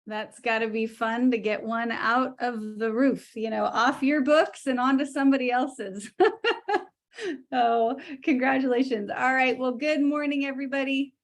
That's got to be fun to get one out of the roof, off your books and onto somebody else's. Oh, congratulations. All right. Well, good morning, everybody.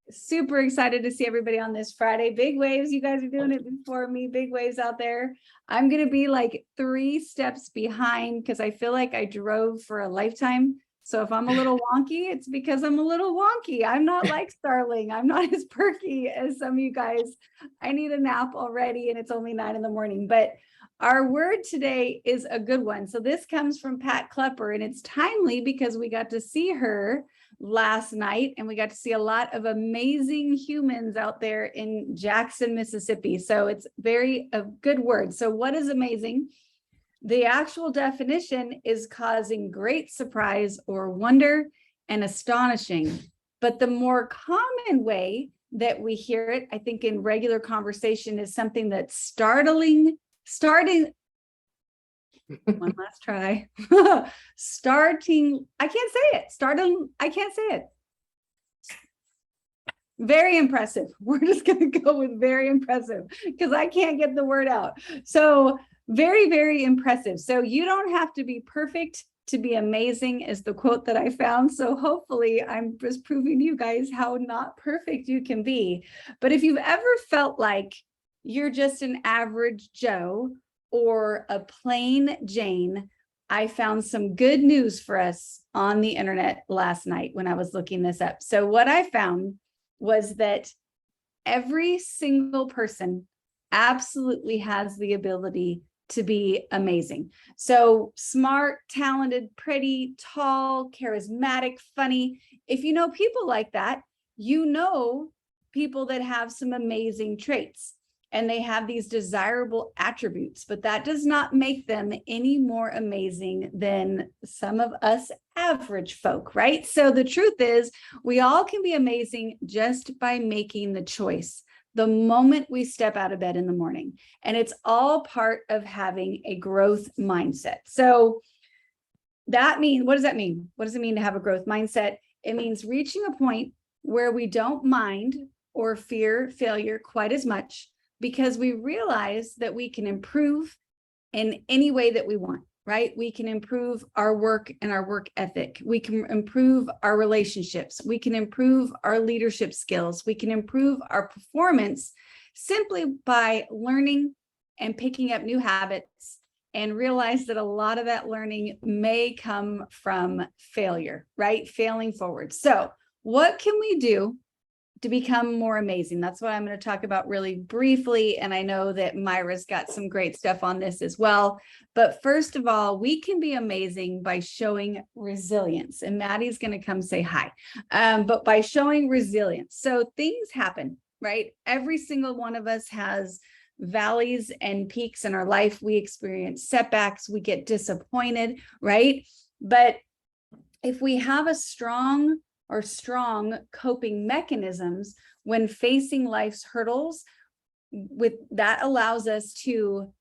Super excited to see everybody on this Friday. Big waves. You guys are doing it before me. Big waves out there. I'm going to be like 3 steps behind because I feel like I drove for a lifetime. So if I'm a little wonky, it's because I'm a little wonky. I'm not like Starling. I'm not as perky as some of you guys. I need a nap already and it's only 9 a.m. But our word today is a good one. So this comes from Pat Klepper, and it's timely because we got to see her last night and we got to see a lot of amazing humans out there in Jackson, Mississippi. So it's a good word. So what is amazing? The actual definition is causing great surprise or wonder and astonishing. But the more common way that we hear it, I think in regular conversation, is something that's starting. One last try. Starting, I can't say it. Starting, I can't say it. Very impressive. We're just going to go with very impressive because I can't get the word out. So very, very impressive. So you don't have to be perfect to be amazing is the quote that I found. So hopefully I'm just proving to you guys how not perfect you can be. But if you've ever felt like you're just an average Joe or a plain Jane, I found some good news for us on the internet last night when I was looking this up. So what I found was that every single person absolutely has the ability to be amazing. So smart, talented, pretty, tall, charismatic, funny. If you know people like that, you know people that have some amazing traits and they have these desirable attributes, but that does not make them any more amazing than some of us average folk, right? So the truth is, we all can be amazing just by making the choice the moment we step out of bed in the morning. And it's all part of having a growth mindset. So that means, what does that mean? What does it mean to have a growth mindset? It means reaching a point where we don't mind or fear failure quite as much because we realize that we can improve in any way that we want, right? We can improve our work and our work ethic. We can improve our relationships. We can improve our leadership skills. We can improve our performance simply by learning and picking up new habits and realize that a lot of that learning may come from failure, right? Failing forward. So what can we do to become more amazing? That's what I'm going to talk about really briefly. And I know that Myra's got some great stuff on this as well. But first of all, we can be amazing by showing resilience. And Maddie's going to come say hi. But by showing resilience. So things happen, right? Every single one of us has valleys and peaks in our life. We experience setbacks. We get disappointed, right? But if we have a strong coping mechanisms when facing life's hurdles, with that allows us to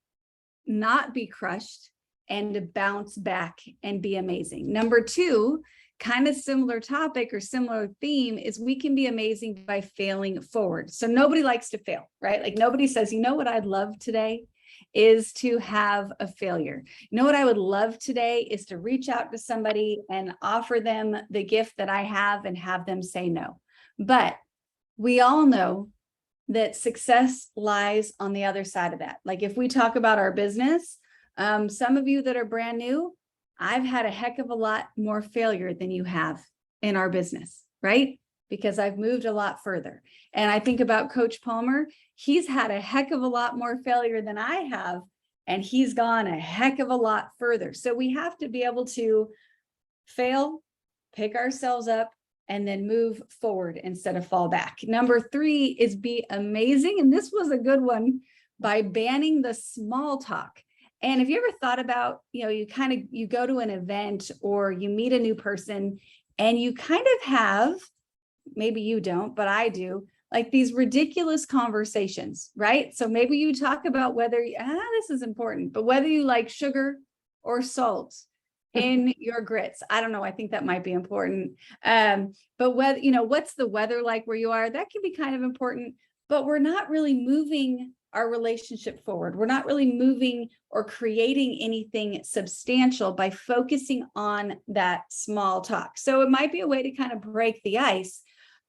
not be crushed and to bounce back and be amazing. Number 2, kind of similar topic or similar theme, is we can be amazing by failing forward. So nobody likes to fail, right? Like nobody says, you know what I'd love today is to have a failure. You know what I would love today is to reach out to somebody and offer them the gift that I have and have them say no. But we all know that success lies on the other side of that. Like if we talk about our business, some of you that are brand new, I've had a heck of a lot more failure than you have in our business, right? Because I've moved a lot further. And I think about Coach Palmer, he's had a heck of a lot more failure than I have, and he's gone a heck of a lot further. So we have to be able to fail, pick ourselves up, and then move forward instead of fall back. Number 3 is be amazing. And this was a good one, by banning the small talk. And if you ever thought about, you go to an event or you meet a new person and you kind of have, maybe you don't, but I do, like these ridiculous conversations, right? So maybe you talk about whether, this is important, but whether you like sugar or salt in your grits. I don't know. I think that might be important. But whether, what's the weather like where you are? That can be kind of important. but we're not really moving our relationship forward. We're not really moving or creating anything substantial by focusing on that small talk. So it might be a way to kind of break the ice,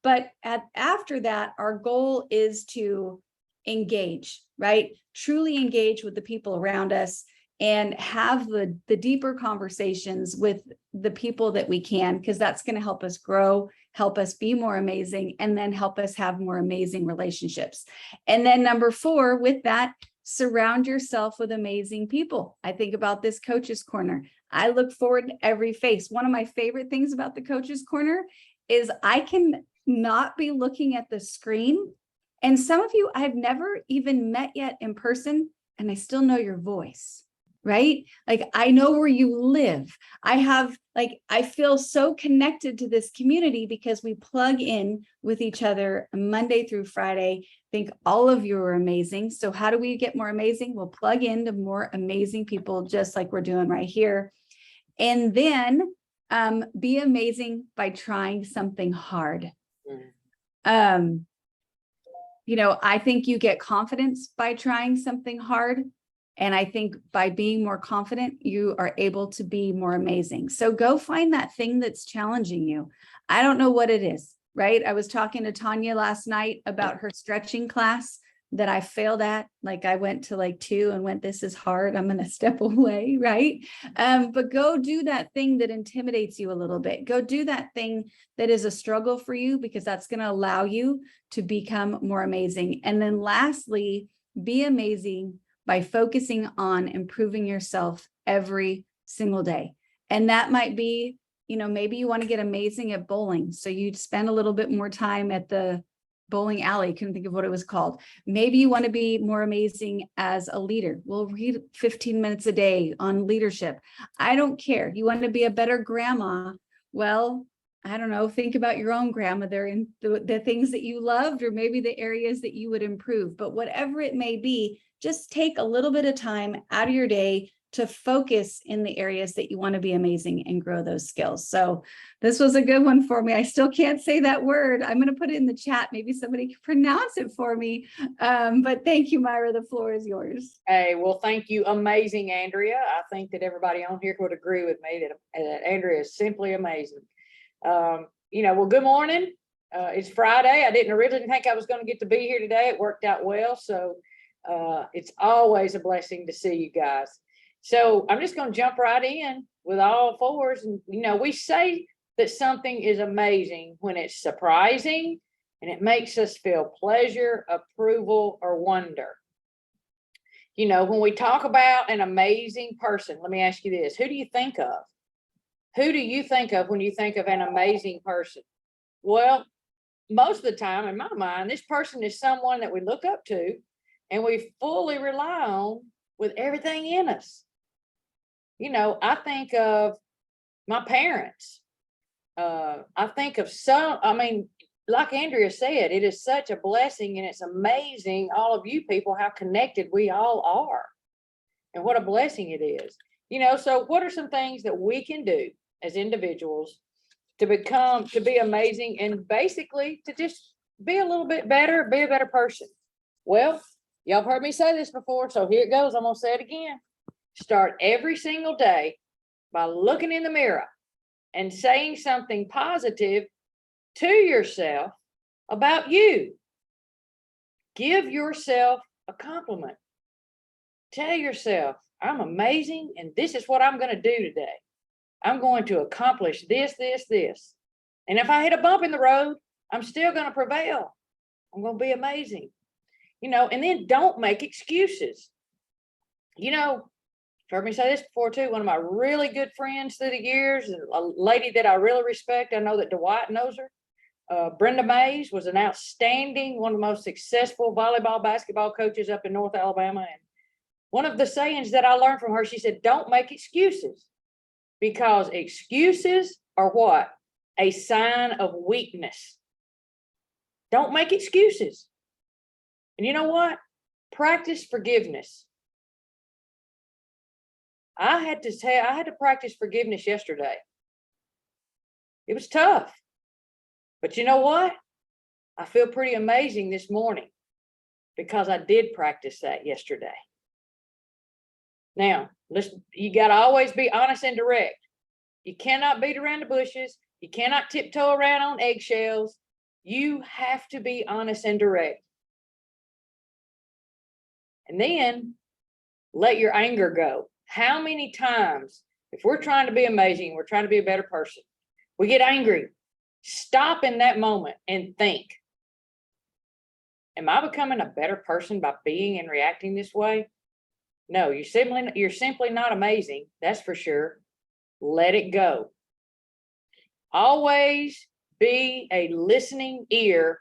but after that, our goal is to engage, right? Truly engage with the people around us and have the deeper conversations with the people that we can, because that's going to help us grow, help us be more amazing, and then help us have more amazing relationships. And then number 4, with that, surround yourself with amazing people. I think about this Coach's Corner. I look forward to every face. One of my favorite things about the Coach's Corner is I can not be looking at the screen. And some of you I've never even met yet in person, and I still know your voice, right? Like I know where you live. I feel so connected to this community because we plug in with each other Monday through Friday. I think all of you are amazing. So how do we get more amazing? We'll plug into more amazing people, just like we're doing right here. And then be amazing by trying something hard. I think you get confidence by trying something hard. And I think by being more confident, you are able to be more amazing. So go find that thing that's challenging you. I don't know what it is, right? I was talking to Tanya last night about her stretching class that I failed at. Like I went to like 2 and went, this is hard, I'm going to step away, right? But go do that thing that intimidates you a little bit. Go do that thing that is a struggle for you, because that's going to allow you to become more amazing. And then lastly, be amazing by focusing on improving yourself every single day. And that might be, maybe you want to get amazing at bowling. So you'd spend a little bit more time at the bowling alley. Couldn't think of what it was called. Maybe you want to be more amazing as a leader. We'll read 15 minutes a day on leadership. I don't care. You want to be a better grandma. Well, I don't know, think about your own grandmother and the things that you loved, or maybe the areas that you would improve. But whatever it may be, just take a little bit of time out of your day to focus in the areas that you want to be amazing and grow those skills. So this was a good one for me. I still can't say that word. I'm going to put it in the chat. Maybe somebody can pronounce it for me. But thank you, Myra. The floor is yours. Hey, well, thank you. Amazing, Andrea. I think that everybody on here would agree with me that Andrea is simply amazing. Well, good morning. It's Friday. I didn't originally think I was going to get to be here today. It worked out well. So it's always a blessing to see you guys. So I'm just going to jump right in with all fours. And, we say that something is amazing when it's surprising and it makes us feel pleasure, approval, or wonder. When we talk about an amazing person, let me ask you this. Who do you think of? Who do you think of when you think of an amazing person? Well, most of the time, in my mind, this person is someone that we look up to and we fully rely on with everything in us. I think of my parents. I think of like Andrea said, it is such a blessing, and it's amazing, all of you people, how connected we all are and what a blessing it is. So what are some things that we can do as individuals to be amazing and basically to just be a little bit better, be a better person? Well, y'all have heard me say this before, so here it goes. I'm going to say it again. Start every single day by looking in the mirror and saying something positive to yourself about you. Give yourself a compliment. Tell yourself, I'm amazing, and this is what I'm going to do today. I'm going to accomplish this, this, this. And if I hit a bump in the road, I'm still going to prevail. I'm going to be amazing. And then don't make excuses. You've heard me say this before too. One of my really good friends through the years, a lady that I really respect, I know that Dwight knows her. Brenda Mays was an outstanding, one of the most successful volleyball, basketball coaches up in North Alabama. And one of the sayings that I learned from her, she said, don't make excuses, because excuses are what? A sign of weakness. Don't make excuses. And you know what? Practice forgiveness. I had to practice forgiveness yesterday. It was tough. But you know what? I feel pretty amazing this morning. because I did practice that yesterday. Now, you got to always be honest and direct. You cannot beat around the bushes. You cannot tiptoe around on eggshells. You have to be honest and direct. And then let your anger go. How many times, if we're trying to be amazing, we're trying to be a better person, we get angry. Stop in that moment and think, am I becoming a better person by being and reacting this way? No, you're simply not amazing. That's for sure. Let it go. Always be a listening ear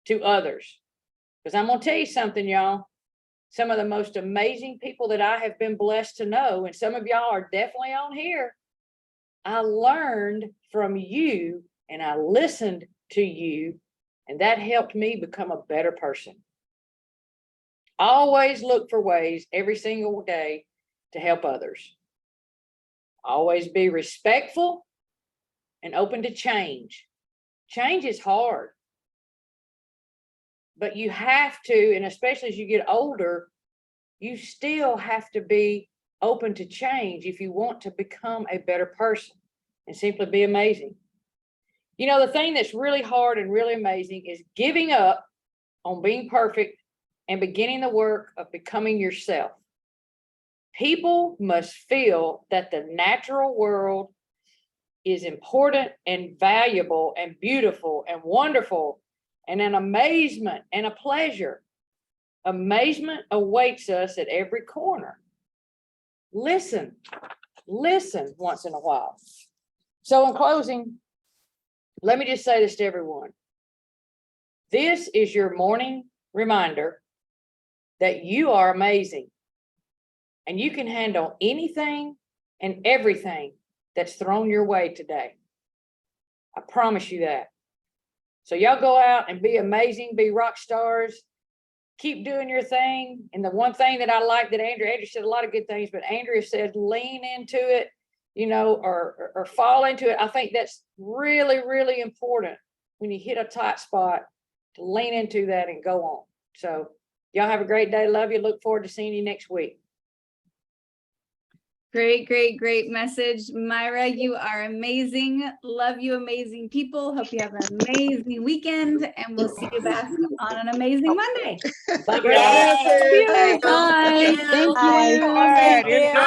to others. Because I'm going to tell you something, y'all. Some of the most amazing people that I have been blessed to know, and some of y'all are definitely on here, I learned from you and I listened to you, and that helped me become a better person. Always look for ways every single day to help others. Always be respectful and open to change. Change is hard, but you have to, and especially as you get older, you still have to be open to change if you want to become a better person and simply be amazing. You know, the thing that's really hard and really amazing is giving up on being perfect and beginning the work of becoming yourself. People must feel that the natural world is important and valuable and beautiful and wonderful and an amazement and a pleasure. Amazement awaits us at every corner. Listen once in a while. So in closing, let me just say this to everyone. This is your morning reminder that you are amazing and you can handle anything and everything that's thrown your way today. I promise you that. So y'all go out and be amazing, be rock stars, keep doing your thing. And the one thing that I like that Andrea said a lot of good things, but Andrea said lean into it, you know, or fall into it. I think that's really, really important when you hit a tight spot to lean into that and go on. So y'all have a great day. Love you. Look forward to seeing you next week. Great message. Myra, you are amazing. Love you, amazing people. Hope you have an amazing weekend, and we'll see you back on an amazing Monday. Bye. Bye. Thank you. Bye.